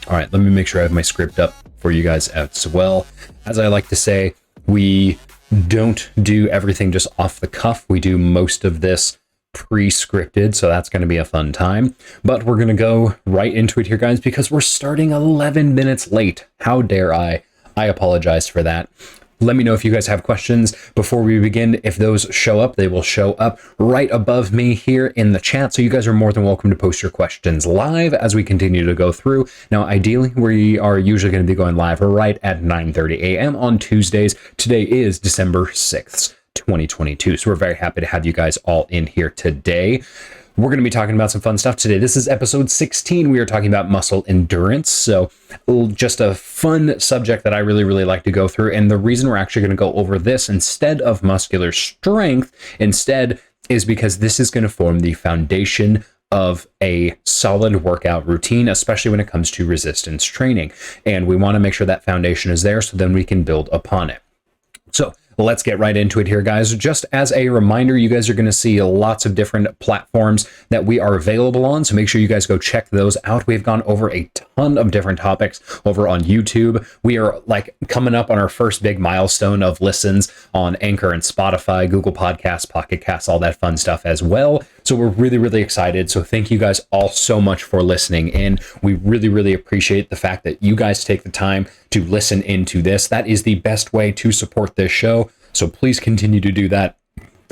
All right, let me make sure I have my script up for you guys as well. As I like to say, we don't do everything just off the cuff. We do most of this pre-scripted, so that's going to be a fun time. But we're going to go right into it here, guys, because we're starting 11 minutes late. How dare I? I apologize for that. Let me know if you guys have questions before we begin. If those show up, they will show up right above me here in the chat. So you guys are more than welcome to post your questions live as we continue to go through. Now, ideally, we are usually going to be going live right at 9:30 a.m. on Tuesdays. Today is December 6th, 2022. So we're very happy to have you guys all in here today. We're going to be talking about some fun stuff today. This is episode 16. We are talking about muscle endurance. So just a fun subject that I really like to go through. And the reason we're actually going to go over this instead of muscular strength is because this is going to form the foundation of a solid workout routine, especially when it comes to resistance training. And we want to make sure that foundation is there so then we can build upon it. So let's get right into it here, guys. Just as a reminder, you guys are going to see lots of different platforms that we are available on, so make sure you guys go check those out. We've gone over a ton of different topics over on YouTube. We are like coming up on our first big milestone of listens on Anchor and Spotify, Google Podcasts, Pocket Casts, all that fun stuff as well. So we're really excited. So thank you guys all so much for listening in. We really appreciate the fact that you guys take the time to listen into this. That is the best way to support this show. So please continue to do that.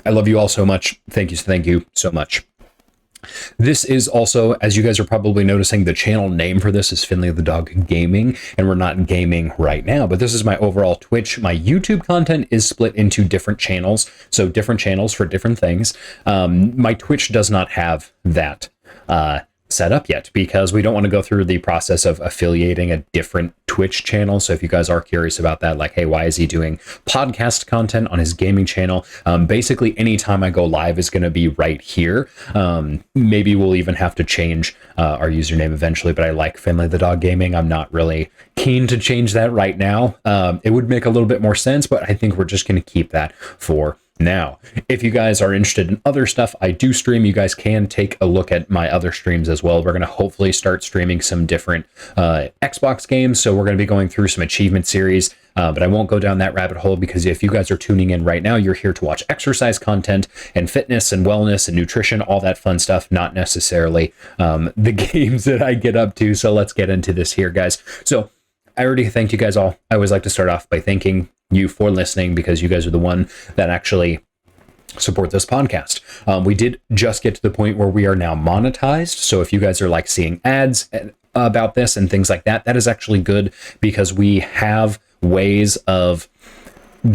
I love you all so much. Thank you so much. This is also, as you guys are probably noticing, the channel name for this is Finley the Dog Gaming, and we're not gaming right now, but this is my overall Twitch. My YouTube content is split into different channels, so different channels for different things. My Twitch does not have that set up yet because we don't want to go through the process of affiliating a different Twitch channel. So if you guys are curious about that, like, hey, why is he doing podcast content on his gaming channel? Basically, anytime I go live is going to be right here. Maybe we'll even have to change our username eventually, but I like Finley the Dog Gaming. I'm not really keen to change that right now. It would make a little bit more sense, but I think we're just going to keep that for now. If you guys are interested in other stuff, I do stream. You guys can take a look at my other streams as well. We're going to hopefully start streaming some different Xbox games. So we're going to be going through some achievement series, but I won't go down that rabbit hole because if you guys are tuning in right now, you're here to watch exercise content and fitness and wellness and nutrition, all that fun stuff, not necessarily the games that I get up to. So let's get into this here, guys. So I already thanked you guys all. I always like to start off by thanking you for listening because you guys are the one that actually support this podcast. We did just get to the point where we are now monetized. So if you guys are like seeing ads about this and things like that, that is actually good because we have ways of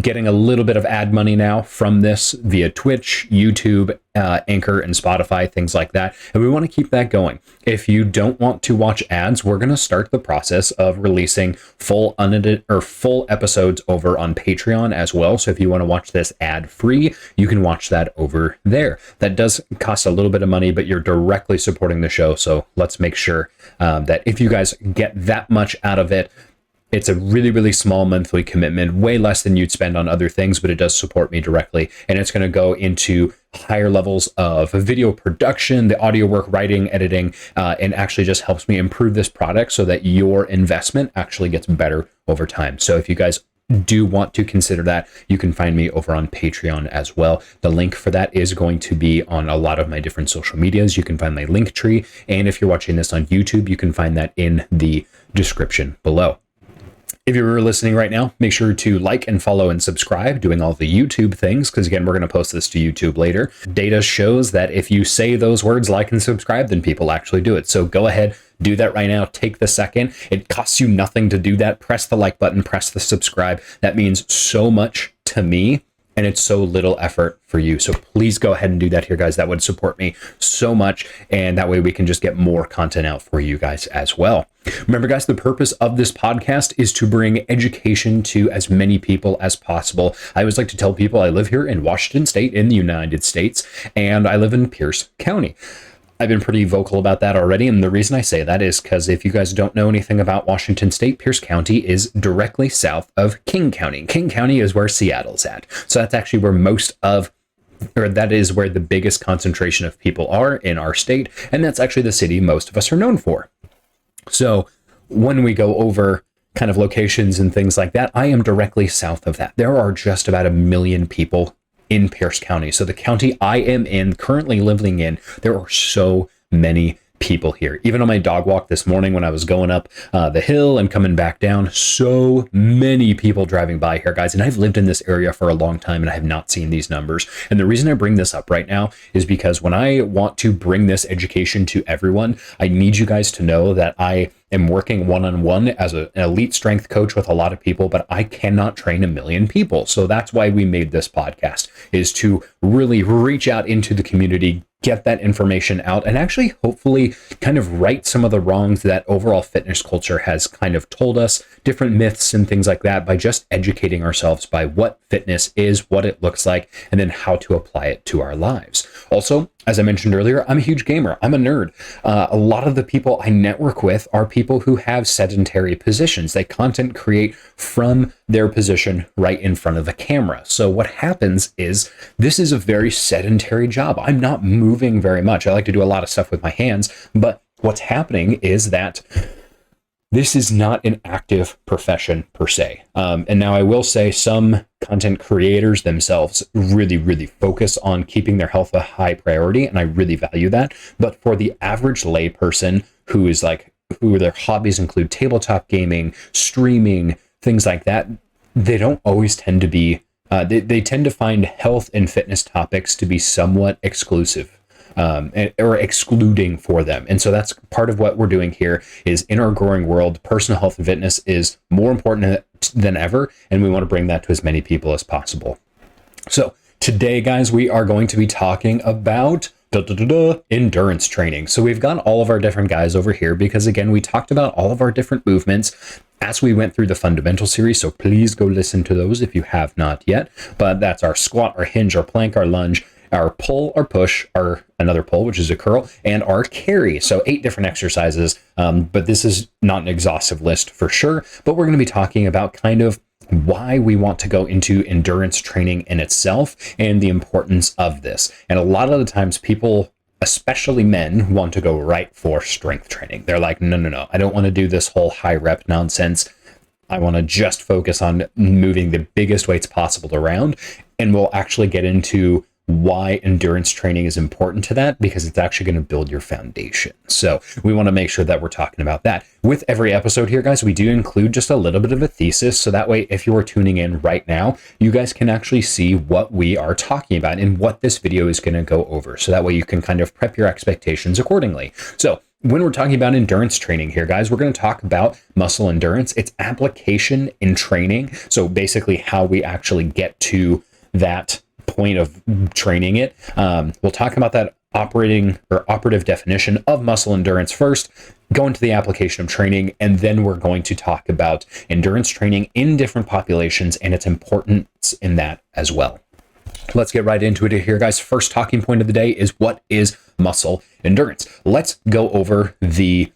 getting a little bit of ad money now from this via Twitch, YouTube, Anchor, and Spotify, things like that. And we want to keep that going. If you don't want to watch ads, we're going to start the process of releasing full unedited or full episodes over on Patreon as well. So if you want to watch this ad free, you can watch that over there. That does cost a little bit of money, but you're directly supporting the show. So let's make sure that if you guys get that much out of it, it's a really small monthly commitment, way less than you'd spend on other things, but it does support me directly. And it's going to go into higher levels of video production, the audio work, writing, editing, and actually just helps me improve this product so that your investment actually gets better over time. So if you guys do want to consider that, you can find me over on Patreon as well. The link for that is going to be on a lot of my different social medias. You can find my link tree. And if you're watching this on YouTube, you can find that in the description below. If you're listening right now, make sure to like and follow and subscribe, doing all the YouTube things, because again, we're going to post this to YouTube later. Data shows that if you say those words, like and subscribe, then people actually do it. So go ahead, do that right now. Take the second. It costs you nothing to do that. Press the like button, press the subscribe. That means so much to me. And it's so little effort for you. So please go ahead and do that here, guys. That would support me so much. And that way we can just get more content out for you guys as well. Remember, guys, the purpose of this podcast is to bring education to as many people as possible. I always like to tell people I live here in Washington State in the United States, and I live in Pierce County. I've been pretty vocal about that already, and the reason I say that is because if you guys don't know anything about Washington State, Pierce County is directly south of King County. King County is where Seattle's at. So that's actually where that is where the biggest concentration of people are in our state, and that's actually the city most of us are known for. So when we go over kind of locations and things like that, I am directly south of that. There are just about 1 million people in Pierce County. So the county I am in, currently living in, there are so many people here. Even on my dog walk this morning when I was going up the hill and coming back down, so many people driving by here, guys. And I've lived in this area for a long time and I have not seen these numbers. And the reason I bring this up right now is because when I want to bring this education to everyone, I need you guys to know that I am working one-on-one as an elite strength coach with a lot of people, but I cannot train 1 million people. So that's why we made this podcast, is to really reach out into the community, get that information out, and actually hopefully kind of right some of the wrongs that overall fitness culture has kind of told us, different myths and things like that, by just educating ourselves by what fitness is, what it looks like, and then how to apply it to our lives. Also, as I mentioned earlier, I'm a huge gamer. I'm a nerd. A lot of the people I network with are people who have sedentary positions. They content create from their position right in front of the camera. So what happens is this is a very sedentary job. I'm not moving very much. I like to do a lot of stuff with my hands, but what's happening is that this is not an active profession per se. And now I will say some content creators themselves really focus on keeping their health a high priority, and I really value that. But for the average lay person who their hobbies include tabletop gaming, streaming, things like that, they don't always tend to be, they tend to find health and fitness topics to be somewhat exclusive. Or excluding for them. And so that's part of what we're doing here. Is in our growing world, personal health and fitness is more important than ever, and we want to bring that to as many people as possible. So today, guys, we are going to be talking about endurance training. So we've got all of our different guys over here because, again, we talked about all of our different movements as we went through the fundamental series. So please go listen to those if you have not yet. But that's our squat, our hinge, our plank, our lunge, our pull, our push, our another pull, which is a curl, and our carry. So 8 different exercises, but this is not an exhaustive list for sure, but we're going to be talking about kind of why we want to go into endurance training in itself and the importance of this. And a lot of the times people, especially men, want to go right for strength training. They're like, no, I don't want to do this whole high rep nonsense. I want to just focus on moving the biggest weights possible around. And we'll actually get into why endurance training is important to that, because it's actually going to build your foundation. So we want to make sure that we're talking about that. With every episode here, guys, we do include just a little bit of a thesis. So that way, if you are tuning in right now, you guys can actually see what we are talking about and what this video is going to go over. So that way you can kind of prep your expectations accordingly. So when we're talking about endurance training here, guys, we're going to talk about muscle endurance, its application in training. So basically how we actually get to that point of training it. We'll talk about that operative definition of muscle endurance first, go into the application of training, and then we're going to talk about endurance training in different populations and its importance in that as well. Let's get right into it here, guys. First talking point of the day is, what is muscle endurance? Let's go over the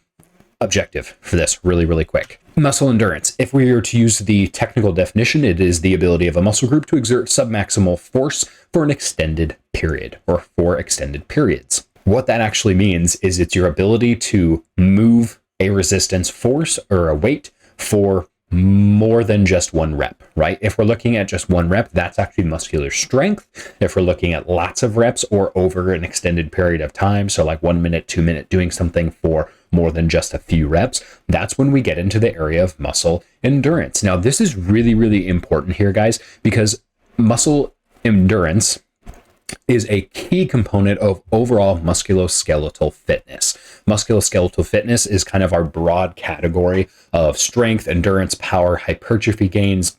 objective for this really quick. Muscle endurance. If we were to use the technical definition, it is the ability of a muscle group to exert submaximal force for an extended period or for extended periods. What that actually means is it's your ability to move a resistance force or a weight for more than just one rep, right? If we're looking at just one rep, that's actually muscular strength. If we're looking at lots of reps or over an extended period of time, so like 1 minute, 2 minute, doing something for more than just a few reps, that's when we get into the area of muscle endurance. Now, this is really important here, guys, because muscle endurance is a key component of overall musculoskeletal fitness. Musculoskeletal fitness is kind of our broad category of strength, endurance, power, hypertrophy gains,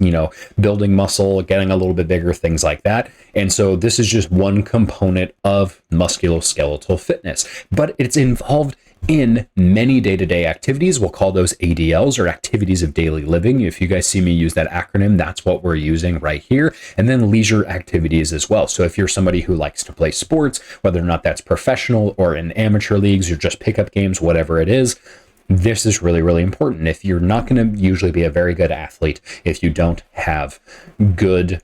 building muscle, getting a little bit bigger, things like that. And so this is just one component of musculoskeletal fitness, but it's involved in many day-to-day activities. We'll call those ADLs, or activities of daily living. If you guys see me use that acronym, that's what we're using right here. And then leisure activities as well. So if you're somebody who likes to play sports, whether or not that's professional or in amateur leagues or just pickup games, whatever it is, this is really important. If you're not going to usually be a very good athlete if you don't have good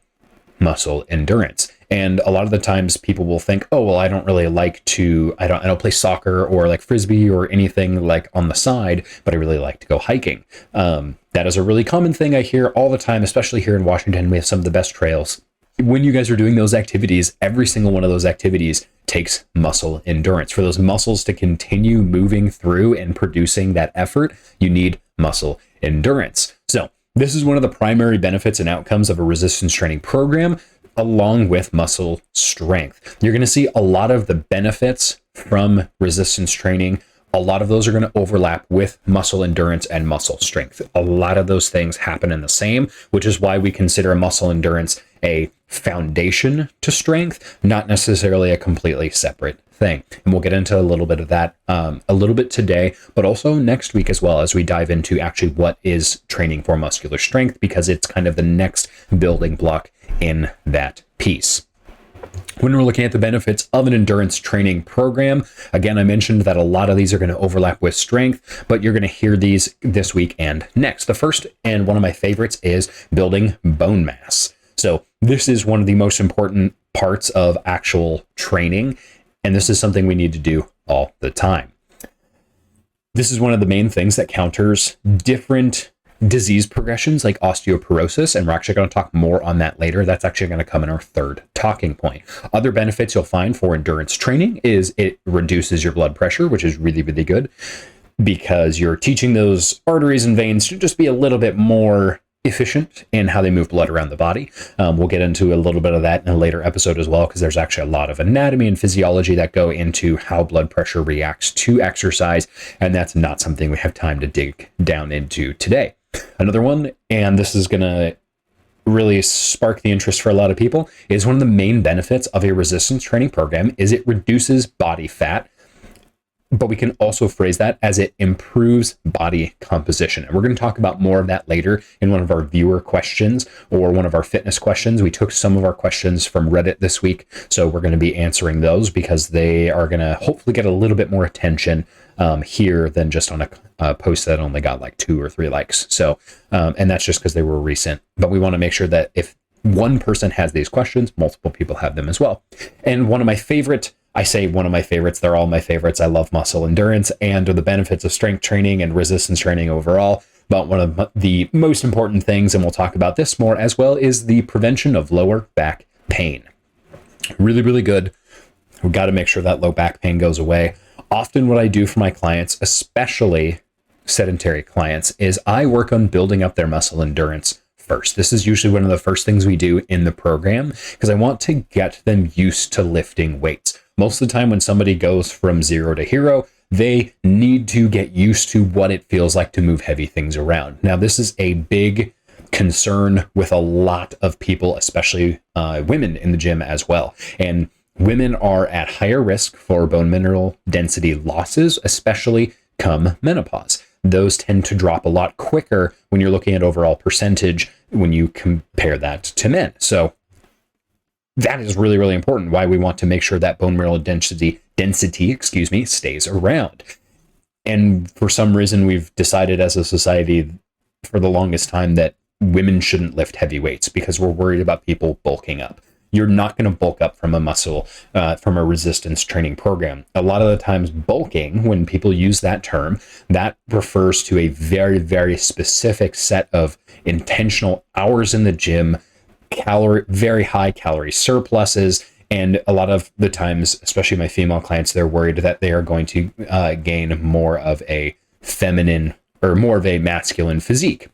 muscle endurance. And a lot of the times people will think, oh, well, I don't really like to, I don't play soccer or like frisbee or anything like on the side, but I really like to go hiking. That is a really common thing I hear all the time, especially here in Washington. We have some of the best trails. When you guys are doing those activities, every single one of those activities takes muscle endurance. For those muscles to continue moving through and producing that effort, you need muscle endurance. So this is one of the primary benefits and outcomes of a resistance training program, along with muscle strength. You're going to see a lot of the benefits from resistance training. A lot of those are going to overlap with muscle endurance and muscle strength. A lot of those things happen in the same, which is why we consider muscle endurance a foundation to strength, not necessarily a completely separate thing. And we'll get into a little bit of that a little bit today, but also next week as well, as we dive into actually what is training for muscular strength, because it's kind of the next building block in that piece. When we're looking at the benefits of an endurance training program, again, I mentioned that a lot of these are going to overlap with strength, but you're going to hear these this week and next. The first, and one of my favorites, is building bone mass. So this is one of the most important parts of actual training, and this is something we need to do all the time. This is one of the main things that counters different disease progressions like osteoporosis, and we're actually going to talk more on that later. That's actually going to come in our third talking point. Other benefits you'll find for endurance training is it reduces your blood pressure, which is really, really good, because you're teaching those arteries and veins to just be a little bit more efficient in how they move blood around the body. We'll get into a little bit of that in a later episode as well, because there's actually a lot of anatomy and physiology that go into how blood pressure reacts to exercise, and that's not something we have time to dig down into today. Another one, and this is going to really spark the interest for a lot of people, is one of the main benefits of a resistance training program is it reduces body fat, but we can also phrase that as it improves body composition. And we're going to talk about more of that later in one of our viewer questions or one of our fitness questions. We took some of our questions from Reddit this week, so we're going to be answering those because they are going to hopefully get a little bit more attention here than just on a post that only got like 2 or 3 likes. So, and that's just because they were recent, but we want to make sure that if one person has these questions, multiple people have them as well. And one of my favorite, I say one of my favorites, they're all my favorites. I love muscle endurance and the benefits of strength training and resistance training overall. But one of the most important things, and we'll talk about this more as well, is the prevention of lower back pain. Really, really good. We've got to make sure that low back pain goes away. Often what I do for my clients, especially sedentary clients, is I work on building up their muscle endurance first. This is usually one of the first things we do in the program because I want to get them used to lifting weights. Most of the time when somebody goes from 0 to hero, they need to get used to what it feels like to move heavy things around. Now, this is a big concern with a lot of people, especially women in the gym as well. And women are at higher risk for bone mineral density losses, especially come menopause. Those tend to drop a lot quicker when you're looking at overall percentage when you compare that to men. So that is really, really important, why we want to make sure that bone mineral density, stays around. And for some reason, we've decided as a society for the longest time that women shouldn't lift heavy weights because we're worried about people bulking up. You're not going to bulk up from a muscle, from a resistance training program. A lot of the times bulking, when people use that term, that refers to a very, very specific set of intentional hours in the gym, very high calorie surpluses. And a lot of the times, especially my female clients, they're worried that they are going to gain more of a feminine or more of a masculine physique.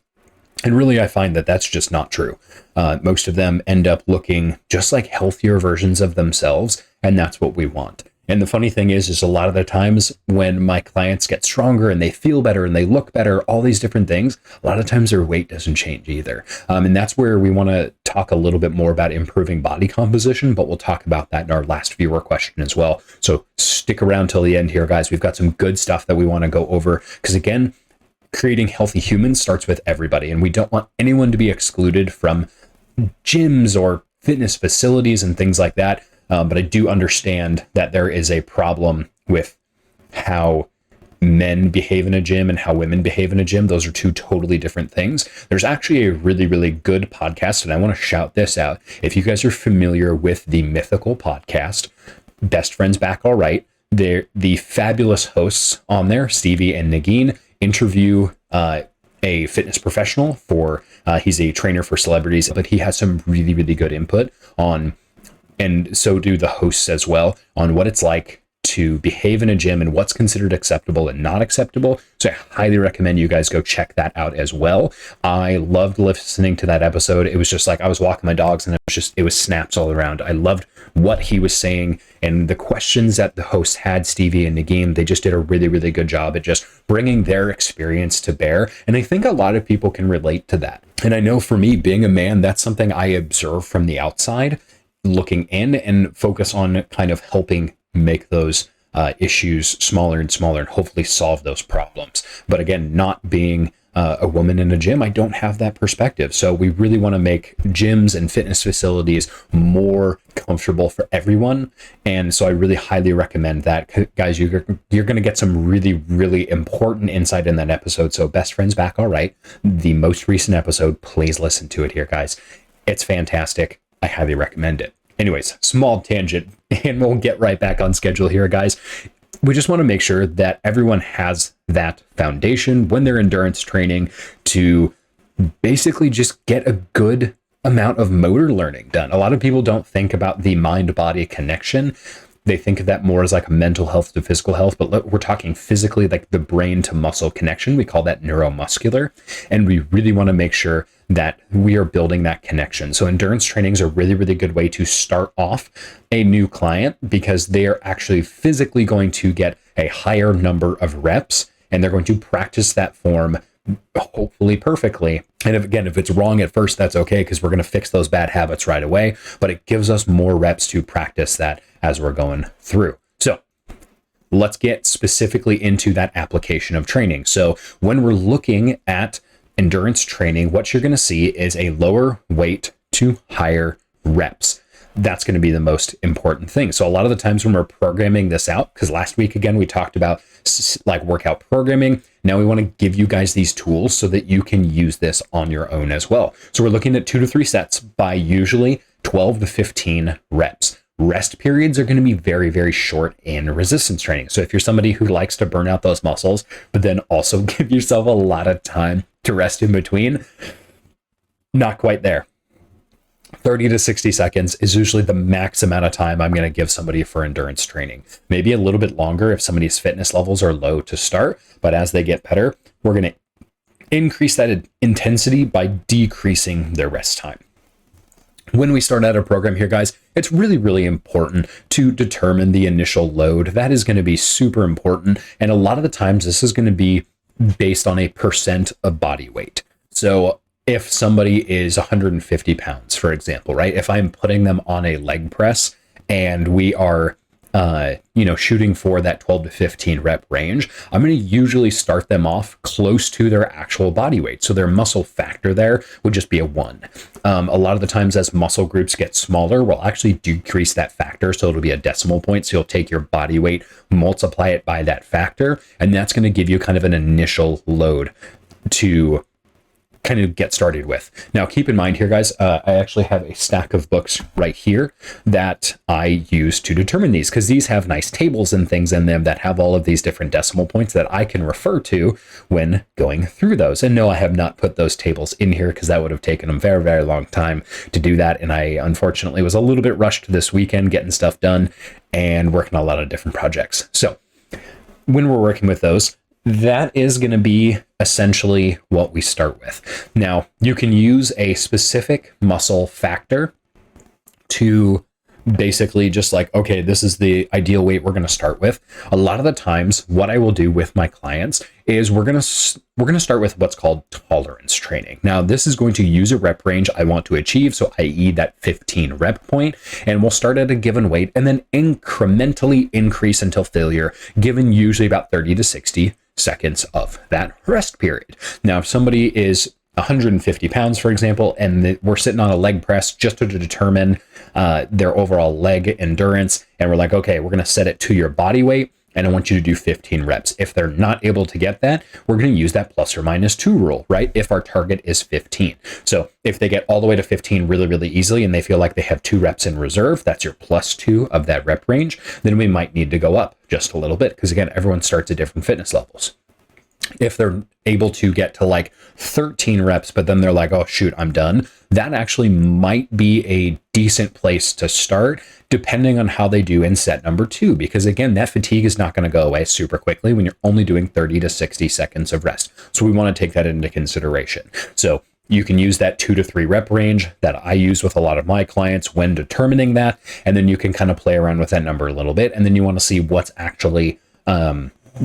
And really, I find that that's just not true. Most of them end up looking just like healthier versions of themselves, and that's what we want. And the funny thing is a lot of the times when my clients get stronger and they feel better and they look better, all these different things, a lot of times their weight doesn't change either. And that's where we want to talk a little bit more about improving body composition, but we'll talk about that in our last viewer question as well. So stick around till the end here, guys. We've got some good stuff that we want to go over because, again, creating healthy humans starts with everybody, and we don't want anyone to be excluded from gyms or fitness facilities and things like that. But I do understand that there is a problem with how men behave in a gym and how women behave in a gym. Those are two totally different things. There's actually a really, really good podcast, and I want to shout this out. If you guys are familiar with the Mythical podcast, Best Friends Back All Right, they're the fabulous hosts on there, Stevie and Nagin, interview a fitness professional for, he's a trainer for celebrities, but he has some really, really good input on, and so do the hosts as well, on what it's like to behave in a gym and what's considered acceptable and not acceptable. So I highly recommend you guys go check that out as well. I loved listening to that episode. It was just like I was walking my dogs and it was snaps all around. I loved what he was saying and the questions that the hosts had, Stevie and Nagin. They just did a really, really good job at just bringing their experience to bear. And I think a lot of people can relate to that. And I know for me, being a man, that's something I observe from the outside, looking in, and focus on kind of helping make those issues smaller and smaller and hopefully solve those problems. But again, not being a woman in a gym, I don't have that perspective. So we really want to make gyms and fitness facilities more comfortable for everyone. And so I really highly recommend that. Guys, you're going to get some really, really important insight in that episode. So Best Friends Back All Right, the most recent episode, please listen to it here, guys. It's fantastic. I highly recommend it. Anyways, small tangent, and we'll get right back on schedule here, guys. We just want to make sure that everyone has that foundation when they're endurance training to basically just get a good amount of motor learning done. A lot of people don't think about the mind-body connection. They think of that more as like a mental health to physical health, but we're talking physically, like the brain to muscle connection. We call that neuromuscular. And we really want to make sure that we are building that connection. So endurance training is a really, really good way to start off a new client because they are actually physically going to get a higher number of reps, and they're going to practice that form hopefully perfectly. And if it's wrong at first, that's okay, because we're going to fix those bad habits right away, but it gives us more reps to practice that as we're going through. So let's get specifically into that application of training. So when we're looking at endurance training, what you're going to see is a lower weight to higher reps. That's going to be the most important thing. So a lot of the times when we're programming this out, because last week, again, we talked about like workout programming. Now we want to give you guys these tools so that you can use this on your own as well. So we're looking at 2 to 3 sets by usually 12 to 15 reps. Rest periods are going to be very, very short in resistance training. So if you're somebody who likes to burn out those muscles, but then also give yourself a lot of time to rest in between, not quite there. 30 to 60 seconds is usually the max amount of time I'm going to give somebody for endurance training. Maybe a little bit longer if somebody's fitness levels are low to start, but as they get better, we're going to increase that intensity by decreasing their rest time. When we start out a program here, guys, it's really, really important to determine the initial load. That is going to be super important. And a lot of the times this is going to be based on a percent of body weight. So if somebody is 150 pounds, for example, right? If I'm putting them on a leg press and we are, shooting for that 12 to 15 rep range, I'm going to usually start them off close to their actual body weight. So their muscle factor there would just be a 1. A lot of the times as muscle groups get smaller, we'll actually decrease that factor. So it'll be a decimal point. So you'll take your body weight, multiply it by that factor, and that's going to give you kind of an initial load to kind of get started with. Now, keep in mind here, guys, I actually have a stack of books right here that I use to determine these, because these have nice tables and things in them that have all of these different decimal points that I can refer to when going through those. And no, I have not put those tables in here because that would have taken a very, very long time to do that. And I unfortunately was a little bit rushed this weekend getting stuff done and working on a lot of different projects. So when we're working with those, that is going to be essentially what we start with. Now, you can use a specific muscle factor to basically just like, okay, this is the ideal weight we're going to start with. A lot of the times what I will do with my clients is we're going to start with what's called tolerance training. Now, this is going to use a rep range I want to achieve, so i.e. that 15 rep point, and we'll start at a given weight and then incrementally increase until failure, given usually about 30 to 60 seconds of that rest period. Now, if somebody is 150 pounds, for example, and we're sitting on a leg press just to determine their overall leg endurance, and we're like, okay, we're going to set it to your body weight. and I want you to do 15 reps. If they're not able to get that, we're going to use that plus or minus 2 rule, right? If our target is 15. So if they get all the way to 15 really, really easily and they feel like they have 2 reps in reserve, that's your plus 2 of that rep range, then we might need to go up just a little bit because, again, everyone starts at different fitness levels. If they're able to get to like 13 reps, but then they're like, oh, shoot, I'm done, that actually might be a decent place to start, depending on how they do in set number 2. Because again, that fatigue is not going to go away super quickly when you're only doing 30 to 60 seconds of rest. So we want to take that into consideration. So you can use that 2 to 3 rep range that I use with a lot of my clients when determining that. And then you can kind of play around with that number a little bit. And then you want to see what's actually,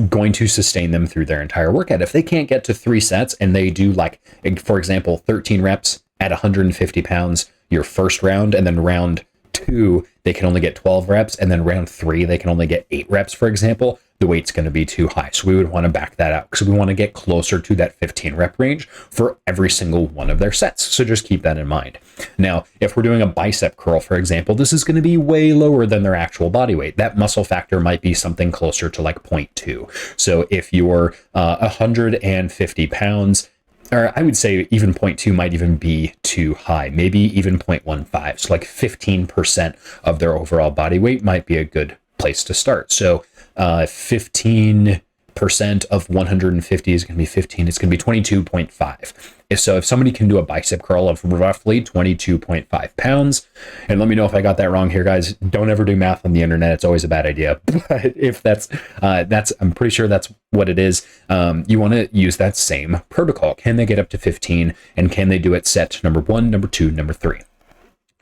going to sustain them through their entire workout. If they can't get to 3 sets and they do, like, for example, 13 reps at 150 pounds your first round, and then round 2 they can only get 12 reps, and then round 3 they can only get 8 reps, for example, the weight's going to be too high. So we would want to back that out because we want to get closer to that 15 rep range for every single one of their sets. So just keep that in mind. Now, if we're doing a bicep curl, for example, this is going to be way lower than their actual body weight. That muscle factor might be something closer to like 0.2. So if you're 150 pounds, or I would say even 0.2 might even be too high, maybe even 0.15. So like 15% of their overall body weight might be a good place to start. So 15% of 150 is going to be 15. It's going to be 22.5. If somebody can do a bicep curl of roughly 22.5 pounds, and let me know if I got that wrong here, guys. Don't ever do math on the internet. It's always a bad idea. But if that's, I'm pretty sure that's what it is. You want to use that same protocol. Can they get up to 15? And can they do it set number 1, number 2, number 3?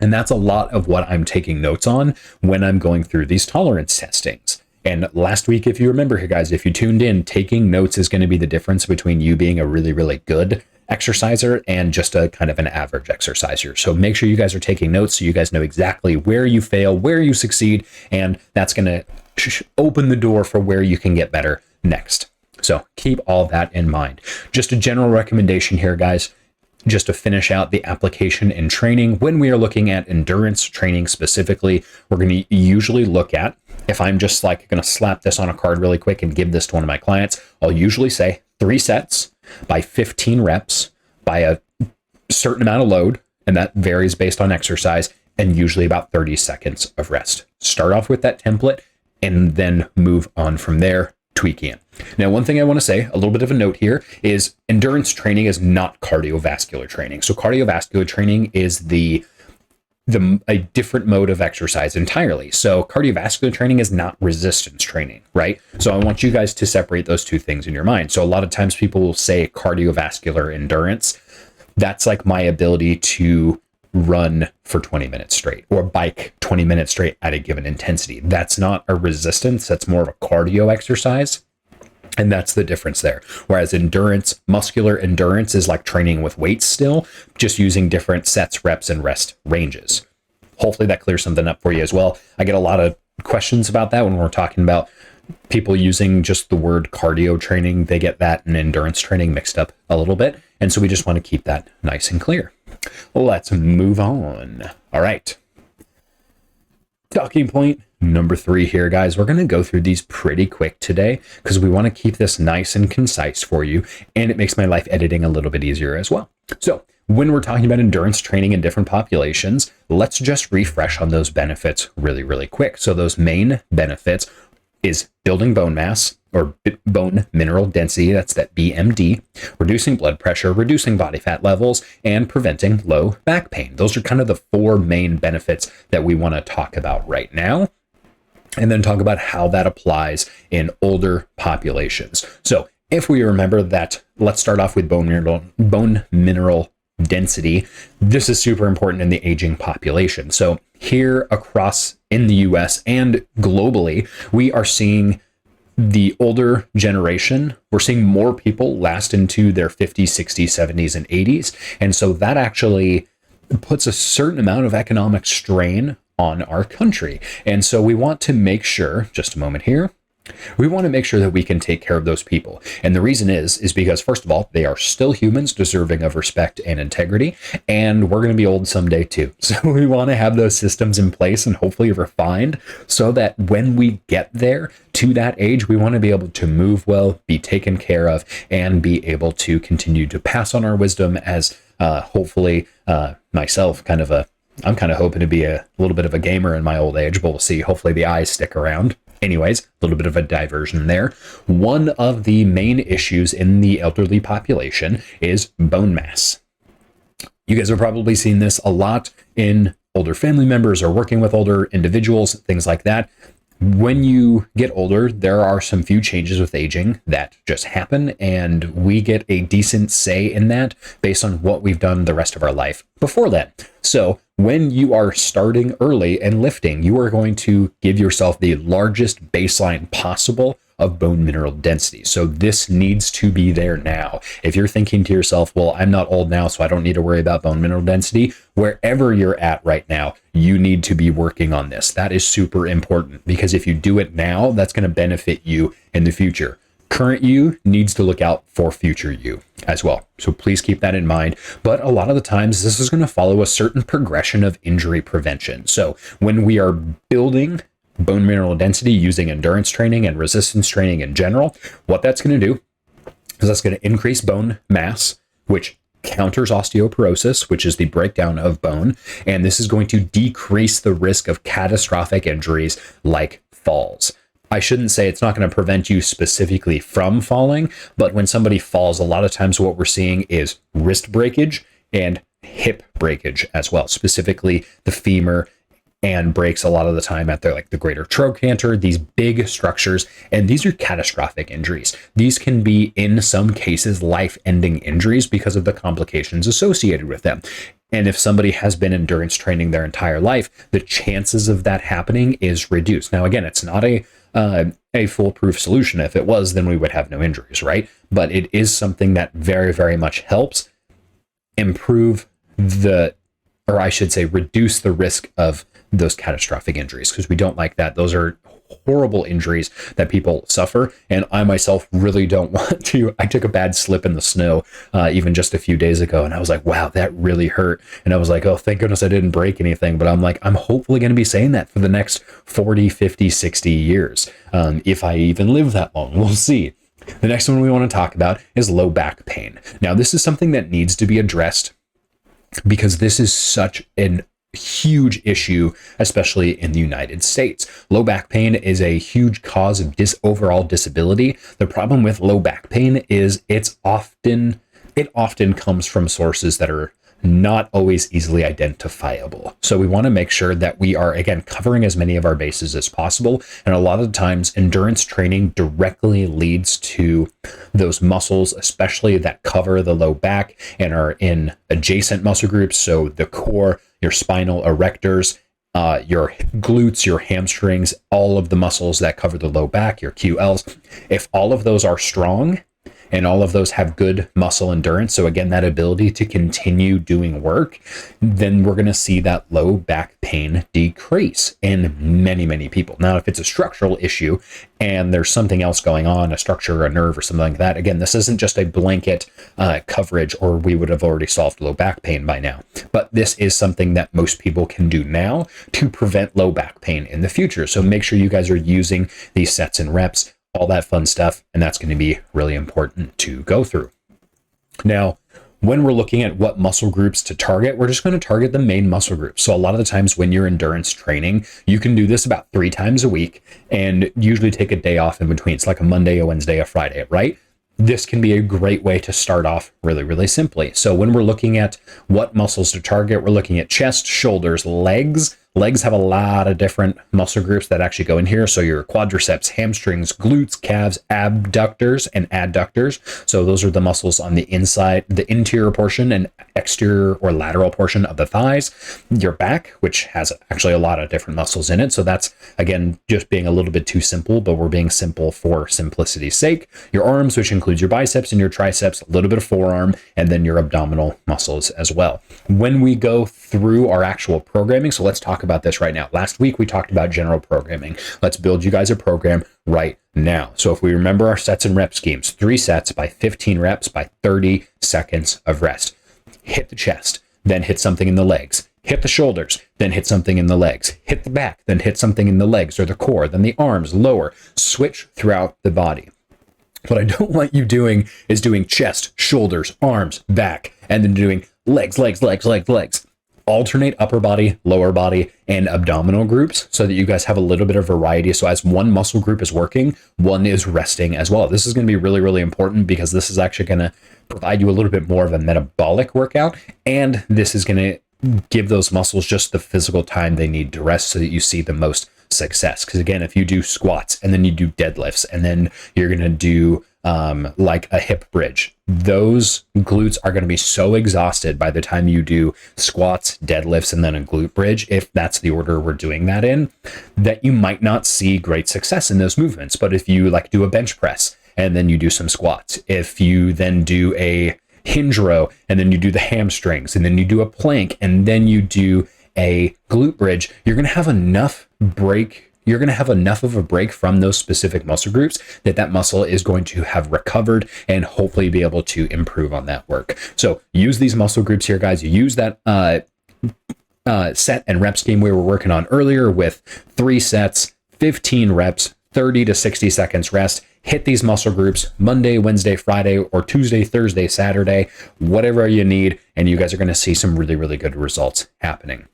And that's a lot of what I'm taking notes on when I'm going through these tolerance testings. And last week, if you remember here, guys, if you tuned in, taking notes is going to be the difference between you being a really, really good exerciser and just a kind of an average exerciser. So make sure you guys are taking notes so you guys know exactly where you fail, where you succeed, and that's going to open the door for where you can get better next. So keep all that in mind. Just a general recommendation here, guys, just to finish out the application and training. When we are looking at endurance training specifically, we're going to usually look at, if I'm just like going to slap this on a card really quick and give this to one of my clients, I'll usually say 3 sets by 15 reps by a certain amount of load, and that varies based on exercise, and usually about 30 seconds of rest. Start off with that template and then move on from there, tweaking it. Now, one thing I want to say, a little bit of a note here, is endurance training is not cardiovascular training. So cardiovascular training is a different mode of exercise entirely. So cardiovascular training is not resistance training, right? So I want you guys to separate those two things in your mind. So a lot of times people will say cardiovascular endurance. That's like my ability to run for 20 minutes straight or bike 20 minutes straight at a given intensity. That's not a resistance. That's more of a cardio exercise. And that's the difference there. Whereas endurance, muscular endurance is like training with weights still, just using different sets, reps, and rest ranges. Hopefully that clears something up for you as well. I get a lot of questions about that when we're talking about people using just the word cardio training. They get that and endurance training mixed up a little bit. And so we just want to keep that nice and clear. Let's move on. All right. Talking point number 3 here, guys. We're going to go through these pretty quick today because we want to keep this nice and concise for you, and it makes my life editing a little bit easier as well. So when we're talking about endurance training in different populations, let's just refresh on those benefits really, really quick. So those main benefits is building bone mass or bone mineral density, that's that BMD, reducing blood pressure, reducing body fat levels, and preventing low back pain. Those are kind of the 4 main benefits that we want to talk about right now, and then talk about how that applies in older populations. So if we remember that, let's start off with bone mineral density. This is super important in the aging population. So here across in the US and globally, we are seeing the older generation, we're seeing more people last into their 50s, 60s, 70s, and 80s. And so that actually puts a certain amount of economic strain on our country. And so we want to make sure, just a moment here, We want to make sure that we can take care of those people. And the reason is because, first of all, they are still humans deserving of respect and integrity, and we're going to be old someday too. So we want to have those systems in place and hopefully refined so that when we get there to that age, we want to be able to move well, be taken care of, and be able to continue to pass on our wisdom as hopefully myself, I'm kind of hoping to be a little bit of a gamer in my old age, but we'll see. Hopefully the eyes stick around. Anyways, a little bit of a diversion there. One of the main issues in the elderly population is bone mass. You guys have probably seen this a lot in older family members or working with older individuals, things like that. When you get older, there are some few changes with aging that just happen, and we get a decent say in that based on what we've done the rest of our life before that. So when you are starting early and lifting, you are going to give yourself the largest baseline possible of bone mineral density. So this needs to be there now. If you're thinking to yourself, well, I'm not old now, so I don't need to worry about bone mineral density, wherever you're at right now, you need to be working on this. That is super important, because if you do it now, that's going to benefit you in the future. Current you needs to look out for future you as well. So please keep that in mind. But a lot of the times this is going to follow a certain progression of injury prevention. So when we are building bone mineral density using endurance training and resistance training in general, what that's going to do is that's going to increase bone mass, which counters osteoporosis, which is the breakdown of bone. And this is going to decrease the risk of catastrophic injuries like falls. I shouldn't say it's not going to prevent you specifically from falling, but when somebody falls, a lot of times what we're seeing is wrist breakage and hip breakage as well, specifically the femur, and breaks a lot of the time at the greater trochanter, these big structures, and these are catastrophic injuries. These can be, in some cases, life-ending injuries because of the complications associated with them. And if somebody has been endurance training their entire life, the chances of that happening is reduced. Now, again, it's not a foolproof solution. If it was, then we would have no injuries, right? But it is something that very, very much helps improve reduce the risk of those catastrophic injuries, because we don't like that. Those are horrible injuries that people suffer, and I myself really don't want to. I took a bad slip in the snow even just a few days ago, and I was like, wow, that really hurt. And I was like, oh, thank goodness I didn't break anything. But I'm like, I'm hopefully going to be saying that for the next 40, 50, 60 years, if I even live that long. We'll see. The next one we want to talk about is low back pain. Now, this is something that needs to be addressed because this is such an huge issue, especially in the United States. Low back pain is a huge cause of overall disability. The problem with low back pain is it often comes from sources that are not always easily identifiable. So we want to make sure that we are, again, covering as many of our bases as possible. And a lot of times endurance training directly leads to those muscles, especially that cover the low back and are in adjacent muscle groups. So the core, your spinal erectors, your glutes, your hamstrings, all of the muscles that cover the low back, your QLs. If all of those are strong, and all of those have good muscle endurance, so again, that ability to continue doing work, then we're going to see that low back pain decrease in many, many people. Now, if it's a structural issue and there's something else going on, a structure, a nerve, or something like that, again, this isn't just a blanket coverage, or we would have already solved low back pain by now. But this is something that most people can do now to prevent low back pain in the future. So make sure you guys are using these sets and reps, all that fun stuff, and that's going to be really important to go through. Now, when we're looking at what muscle groups to target, we're just going to target the main muscle groups. So a lot of the times when you're endurance training, you can do this about 3 times a week and usually take a day off in between. It's like a Monday, a Wednesday, a Friday, right? This can be a great way to start off really, really simply. So when we're looking at what muscles to target, we're looking at chest, shoulders, legs. Legs have a lot of different muscle groups that actually go in here. So your quadriceps, hamstrings, glutes, calves, abductors, and adductors. So those are the muscles on the inside, the interior portion and exterior or lateral portion of the thighs. Your back, which has actually a lot of different muscles in it. So that's, again, just being a little bit too simple, but we're being simple for simplicity's sake. Your arms, which includes your biceps and your triceps, a little bit of forearm, and then your abdominal muscles as well. When we go through our actual programming, so let's talk talk about this right now. Last week, we talked about general programming. Let's build you guys a program right now. So if we remember our sets and rep schemes, 3 sets by 15 reps by 30 seconds of rest. Hit the chest, then hit something in the legs. Hit the shoulders, then hit something in the legs. Hit the back, then hit something in the legs or the core, then the arms, lower. Switch throughout the body. What I don't want you doing is doing chest, shoulders, arms, back, and then doing legs. Alternate upper body, lower body, and abdominal groups so that you guys have a little bit of variety. So as one muscle group is working, one is resting as well. This is going to be really, really important because this is actually going to provide you a little bit more of a metabolic workout. And this is going to give those muscles just the physical time they need to rest so that you see the most success. Because again, if you do squats and then you do deadlifts and then you're going to do like a hip bridge, those glutes are going to be so exhausted by the time you do squats, deadlifts, and then a glute bridge, if that's the order we're doing that in, that you might not see great success in those movements. But if you like do a bench press and then you do some squats, if you then do a hinge row and then you do the hamstrings and then you do a plank and then you do a glute bridge, you're going to have enough of a break from those specific muscle groups that muscle is going to have recovered and hopefully be able to improve on that work. So use these muscle groups here, guys. Use that set and rep scheme we were working on earlier with 3 sets, 15 reps, 30 to 60 seconds rest. Hit these muscle groups Monday, Wednesday, Friday, or Tuesday, Thursday, Saturday, whatever you need, and you guys are going to see some really, really good results happening.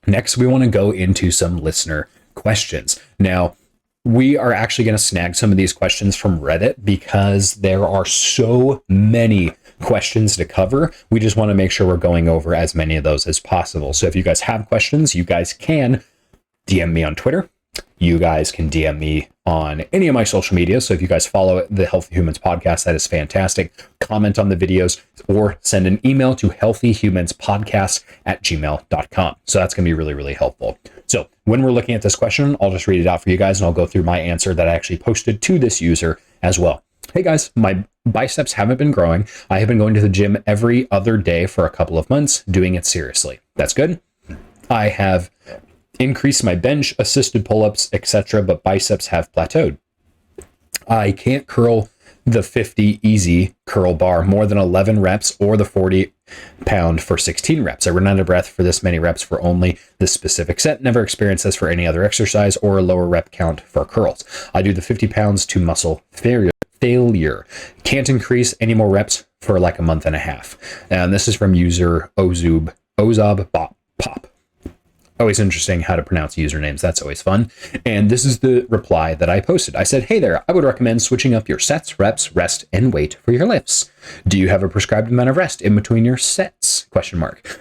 Next, we want to go into some listener questions. Now, we are actually going to snag some of these questions from Reddit because there are so many questions to cover. We just want to make sure we're going over as many of those as possible. So if you guys have questions, you guys can DM me on Twitter. You guys can DM me on any of my social media. So if you guys follow the Healthy Humans podcast, that is fantastic. Comment on the videos or send an email to healthyhumanspodcast@gmail.com. So that's going to be really, really helpful. So when we're looking at this question, I'll just read it out for you guys and I'll go through my answer that I actually posted to this user as well. Hey guys, my biceps haven't been growing. I have been going to the gym every other day for a couple of months, doing it seriously. That's good. I have increased my bench, assisted pull-ups, etc., but biceps have plateaued. I can't curl the 50 easy curl bar more than 11 reps or the 40 pound for 16 reps. I run out of breath for this many reps for only this specific set. Never experienced this for any other exercise or a lower rep count for curls. I do the 50 pounds to muscle failure. Can't increase any more reps for like a month and a half. And this is from user Ozab Pop. Always interesting how to pronounce usernames. That's always fun. And this is the reply that I posted. I said, hey there, I would recommend switching up your sets, reps, rest, and weight for your lifts. Do you have a prescribed amount of rest in between your sets? ?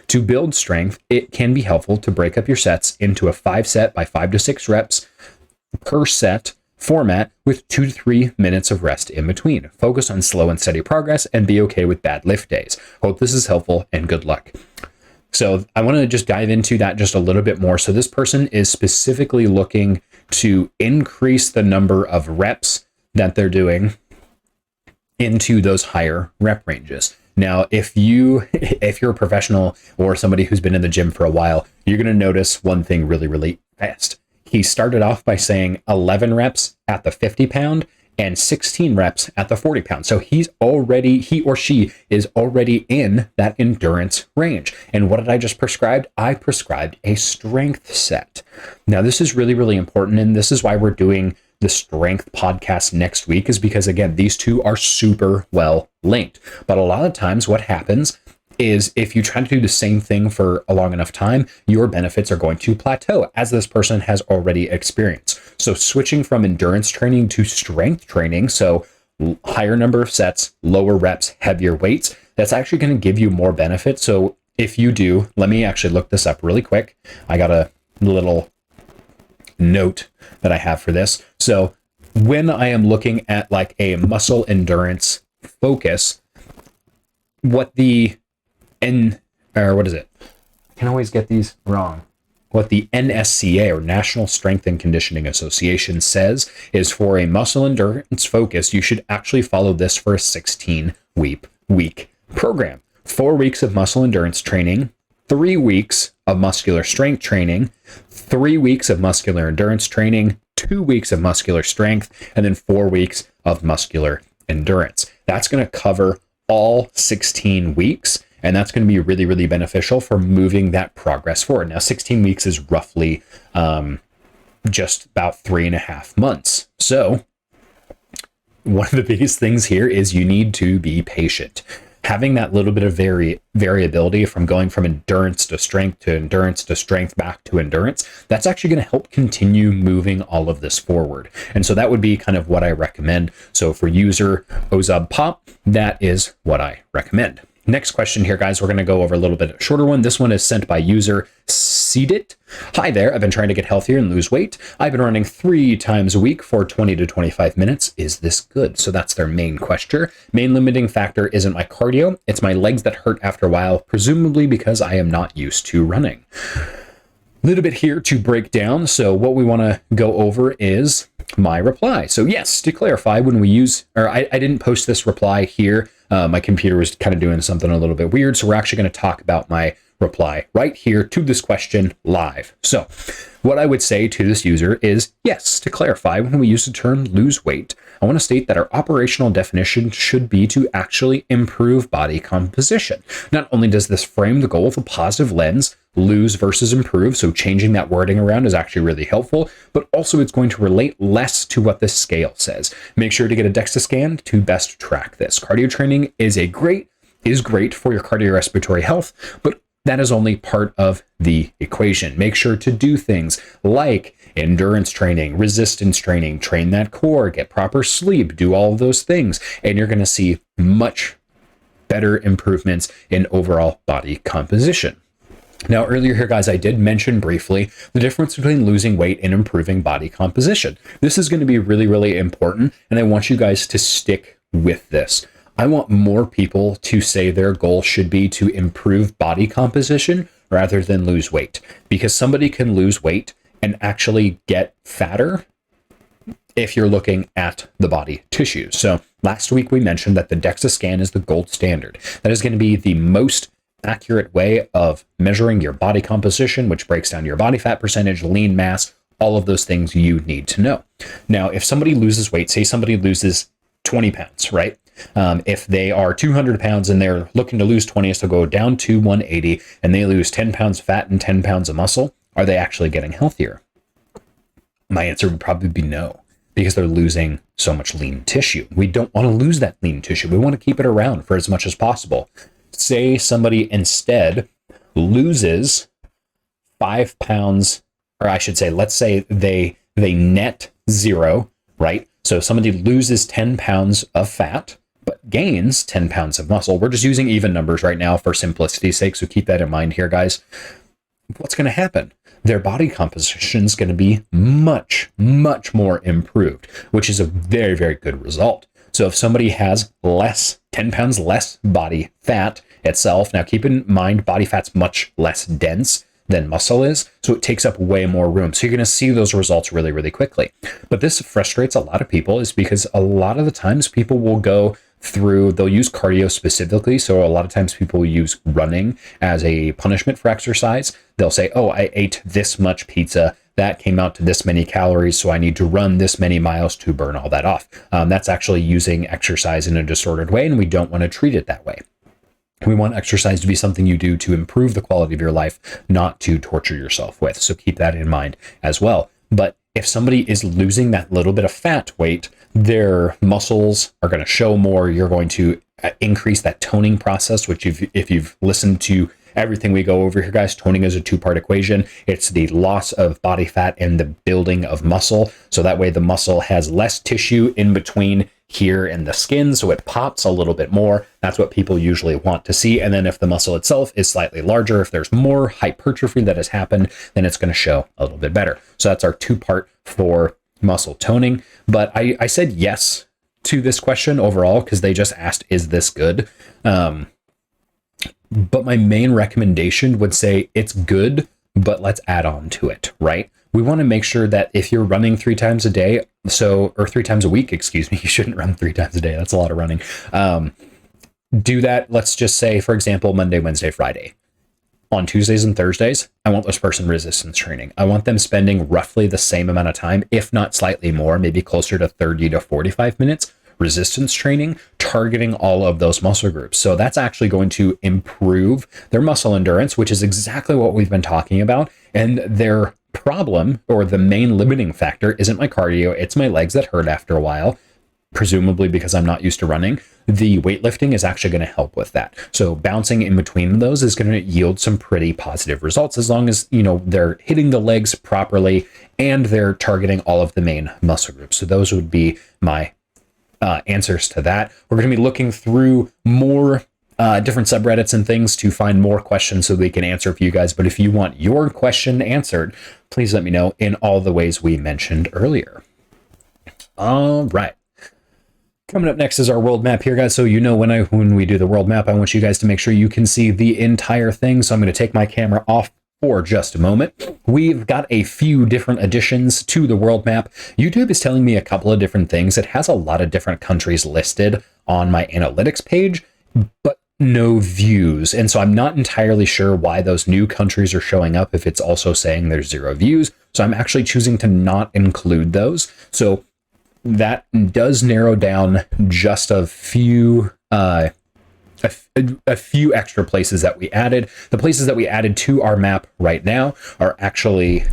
To build strength, it can be helpful to break up your sets into a 5 set by 5 to 6 reps per set format with 2 to 3 minutes of rest in between. Focus on slow and steady progress and be okay with bad lift days. Hope this is helpful and good luck. So I want to just dive into that just a little bit more. So this person is specifically looking to increase the number of reps that they're doing into those higher rep ranges. Now, if you're a professional or somebody who's been in the gym for a while, you're going to notice one thing really, really fast. He started off by saying 11 reps at the 50 pound and 16 reps at the 40 pounds. So he or she is already in that endurance range. And what did I just prescribe? I prescribed a strength set. Now, this is really, really important. And this is why we're doing the strength podcast next week, is because, again, these two are super well linked. But a lot of times what happens is if you try to do the same thing for a long enough time, your benefits are going to plateau, as this person has already experienced. So switching from endurance training to strength training, so higher number of sets, lower reps, heavier weights, that's actually going to give you more benefit. So if you do, let me actually look this up really quick. I got a little note that I have for this. So when I am looking at like a muscle endurance focus, what the I can always get these wrong. What the NSCA, or National Strength and Conditioning Association, says is for a muscle endurance focus, you should actually follow this for a 16-week program. 4 weeks of muscle endurance training, 3 weeks of muscular strength training, 3 weeks of muscular endurance training, 2 weeks of muscular strength, and then 4 weeks of muscular endurance. That's going to cover all 16 weeks. And that's going to be really, really beneficial for moving that progress forward. Now, 16 weeks is roughly just about 3.5 months. So one of the biggest things here is you need to be patient. Having that little bit of variability from going from endurance to strength to endurance to strength back to endurance, that's actually going to help continue moving all of this forward. And so that would be kind of what I recommend. So for user Ozab Pop, that is what I recommend. Next question here, guys. We're going to go over a little bit shorter one. This one is sent by user Seedit. Hi there. I've been trying to get healthier and lose weight. I've been running 3 times a week for 20 to 25 minutes. Is this good? So that's their main question. Main limiting factor isn't my cardio. It's my legs that hurt after a while, presumably because I am not used to running. A little bit here to break down. So what we want to go over is my reply. So yes, to clarify, when we use, or I didn't post this reply here. My computer was kind of doing something a little bit weird. So we're actually going to talk about my reply right here to this question live. So what I would say to this user is, yes, to clarify, when we use the term lose weight, I want to state that our operational definition should be to actually improve body composition. Not only does this frame the goal with a positive lens, lose versus improve, so changing that wording around is actually really helpful, but also it's going to relate less to what the scale says. Make sure to get a DEXA scan to best track this. Cardio training is great for your cardiorespiratory health, but that is only part of the equation. Make sure to do things like endurance training, resistance training, train that core, get proper sleep, do all of those things, and you're going to see much better improvements in overall body composition. Now, earlier here, guys, I did mention briefly the difference between losing weight and improving body composition. This is going to be really, really important, and I want you guys to stick with this. I want more people to say their goal should be to improve body composition rather than lose weight, because somebody can lose weight and actually get fatter if you're looking at the body tissue. So last week we mentioned that the DEXA scan is the gold standard. That is going to be the most accurate way of measuring your body composition, which breaks down your body fat percentage, lean mass, all of those things you need to know. Now, if somebody loses weight, say somebody loses 20 pounds, right? If they are 200 pounds and they're looking to lose 20, so go down to 180 and they lose 10 pounds of fat and 10 pounds of muscle, are they actually getting healthier? My answer would probably be no, because they're losing so much lean tissue. We don't want to lose that lean tissue. We want to keep it around for as much as possible. Say somebody instead loses 5 pounds, or I should say, let's say they net 0, right? So somebody loses 10 pounds of fat, but gains 10 pounds of muscle. We're just using even numbers right now for simplicity's sake, so keep that in mind here, guys. What's going to happen? Their body composition is going to be much, much more improved, which is a very, very good result. So if somebody has 10 pounds less body fat itself, now keep in mind body fat's much less dense than muscle is, so it takes up way more room. So you're going to see those results really, really quickly. But this frustrates a lot of people, is because a lot of the times people will go through, they'll use cardio specifically. So a lot of times people will use running as a punishment for exercise. They'll say, oh, I ate this much pizza, that came out to this many calories, so I need to run this many miles to burn all that off. That's actually using exercise in a disordered way, and we don't want to treat it that way. We want exercise to be something you do to improve the quality of your life, not to torture yourself with. So keep that in mind as well. But if somebody is losing that little bit of fat weight, their muscles are going to show more. You're going to increase that toning process, which if you've listened to everything we go over here, guys, toning is a 2-part equation. It's the loss of body fat and the building of muscle. So that way the muscle has less tissue in between here in the skin, so it pops a little bit more. That's what people usually want to see. And then if the muscle itself is slightly larger, if there's more hypertrophy that has happened, then it's going to show a little bit better. So that's our 2-part for muscle toning. But I said yes to this question overall because they just asked, is this good? But my main recommendation would say it's good, but let's add on to it, right? We want to make sure that if you're running 3 times a day, or 3 times a week, excuse me, you shouldn't run 3 times a day. That's a lot of running. Do that. Let's just say, for example, Monday, Wednesday, Friday. on Tuesdays and Thursdays, I want this person resistance training. I want them spending roughly the same amount of time, if not slightly more, maybe closer to 30 to 45 minutes resistance training, targeting all of those muscle groups. So that's actually going to improve their muscle endurance, which is exactly what we've been talking about. And their problem, or the main limiting factor, isn't my cardio, it's my legs that hurt after a while, presumably because I'm not used to running. The weightlifting is actually going to help with that. So bouncing in between those is going to yield some pretty positive results, as long as, they're hitting the legs properly and they're targeting all of the main muscle groups. So those would be my answers to that. We're going to be looking through more different subreddits and things to find more questions so we can answer for you guys. But if you want your question answered, please let me know in all the ways we mentioned earlier. All right. Coming up next is our world map here, guys. So when we do the world map, I want you guys to make sure you can see the entire thing. So I'm going to take my camera off for just a moment. We've got a few different additions to the world map. YouTube is telling me a couple of different things. It has a lot of different countries listed on my analytics page, but no views. And so I'm not entirely sure why those new countries are showing up if it's also saying there's 0 views. So I'm actually choosing to not include those. So that does narrow down just a few extra places that we added. The places that we added to our map right now are actually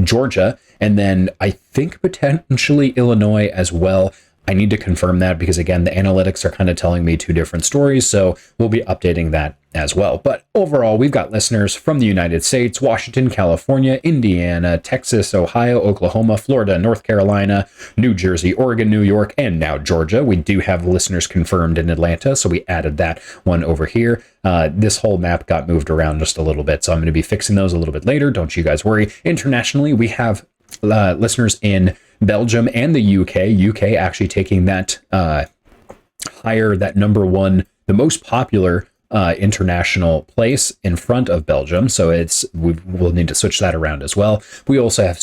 Georgia, and then I think potentially Illinois as well. I need to confirm that because, again, the analytics are kind of telling me 2 different stories, so we'll be updating that as well. But overall, we've got listeners from the United States, Washington, California, Indiana, Texas, Ohio, Oklahoma, Florida, North Carolina, New Jersey, Oregon, New York, and now Georgia. We do have listeners confirmed in Atlanta, so we added that one over here. This whole map got moved around just a little bit, so I'm going to be fixing those a little bit later. Don't you guys worry. Internationally, we have listeners in Belgium and the UK actually taking that higher, that number one, the most popular international place in front of Belgium. So we'll need to switch that around as well. We also have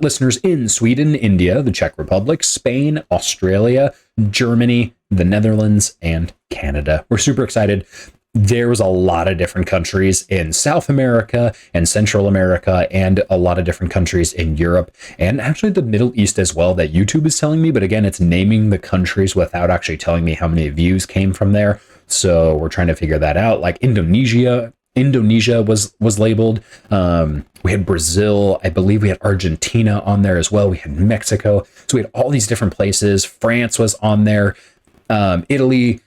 listeners in Sweden, India, the Czech Republic, Spain, Australia, Germany, the Netherlands, and Canada. We're super excited. There was a lot of different countries in South America and Central America, and a lot of different countries in Europe, and actually the Middle East as well, that YouTube is telling me. But again, it's naming the countries without actually telling me how many views came from there. So we're trying to figure that out. Like Indonesia was labeled. We had Brazil. I believe we had Argentina on there as well. We had Mexico. So we had all these different places. France was on there. Italy.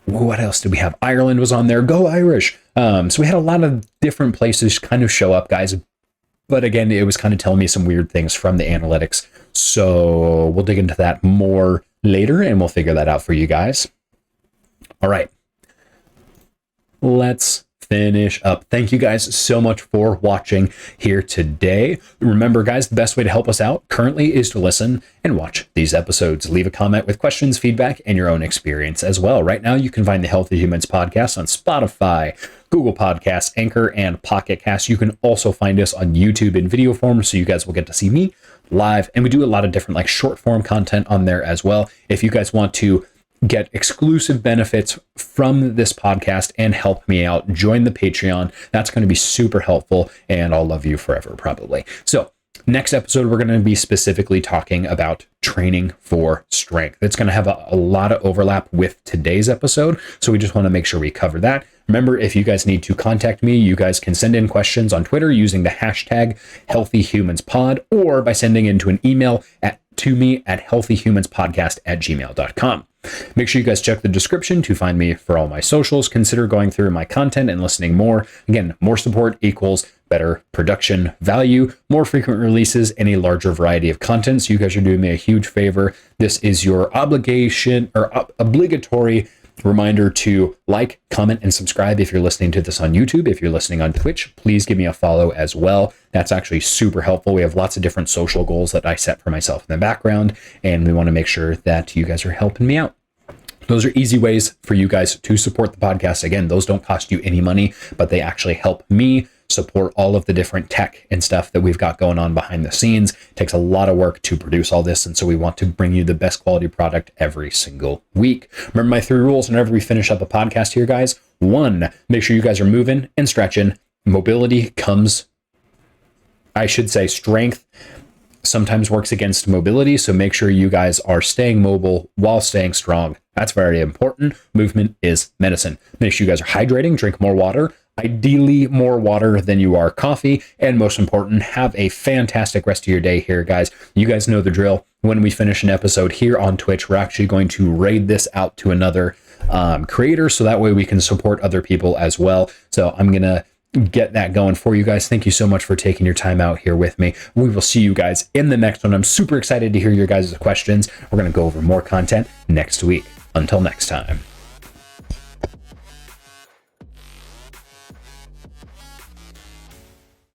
What else did we have? Ireland was on there. Go Irish. So we had a lot of different places kind of show up, guys. But again, it was kind of telling me some weird things from the analytics. So we'll dig into that more later and we'll figure that out for you guys. All right. Let's finish up. Thank you guys so much for watching here today. Remember, guys, the best way to help us out currently is to listen and watch these episodes. Leave a comment with questions, feedback, and your own experience as well. Right now, you can find the Healthy Humans podcast on Spotify, Google Podcasts, Anchor, and Pocket Casts. You can also find us on YouTube in video form, so you guys will get to see me live. And we do a lot of different short form content on there as well. If you guys want to get exclusive benefits from this podcast and help me out, join the Patreon. That's going to be super helpful, and I'll love you forever, probably. So next episode, we're going to be specifically talking about training for strength. It's going to have a lot of overlap with today's episode, so we just want to make sure we cover that. Remember, if you guys need to contact me, you guys can send in questions on Twitter using the hashtag HealthyHumansPod, or by sending into an email to me at healthyhumanspodcast@gmail.com. Make sure you guys check the description to find me for all my socials. Consider going through my content and listening more. Again, more support equals better production value, more frequent releases, and a larger variety of content. So you guys are doing me a huge favor. This is your obligation or obligatory reminder to like, comment, and subscribe if you're listening to this on YouTube. If you're listening on Twitch, please give me a follow as well. That's actually super helpful. We have lots of different social goals that I set for myself in the background, and we want to make sure that you guys are helping me out. Those are easy ways for you guys to support the podcast. Again, those don't cost you any money, but they actually help me support all of the different tech and stuff that we've got going on behind the scenes. It takes a lot of work to produce all this, and so we want to bring you the best quality product every single week. Remember my 3 rules whenever we finish up a podcast here, guys. 1, make sure you guys are moving and stretching. mobility comes, I should say, strength sometimes works against mobility. So make sure you guys are staying mobile while staying strong. That's very important. Movement is medicine. Make sure you guys are hydrating, drink more water, ideally more water than you are coffee. And most important, have a fantastic rest of your day here, guys. You guys know the drill. When we finish an episode here on Twitch, we're actually going to raid this out to another creator. So that way we can support other people as well. So I'm going to get that going for you guys. Thank you so much for taking your time out here with me. We will see you guys in the next one. I'm super excited to hear your guys' questions. We're going to go over more content next week. Until next time.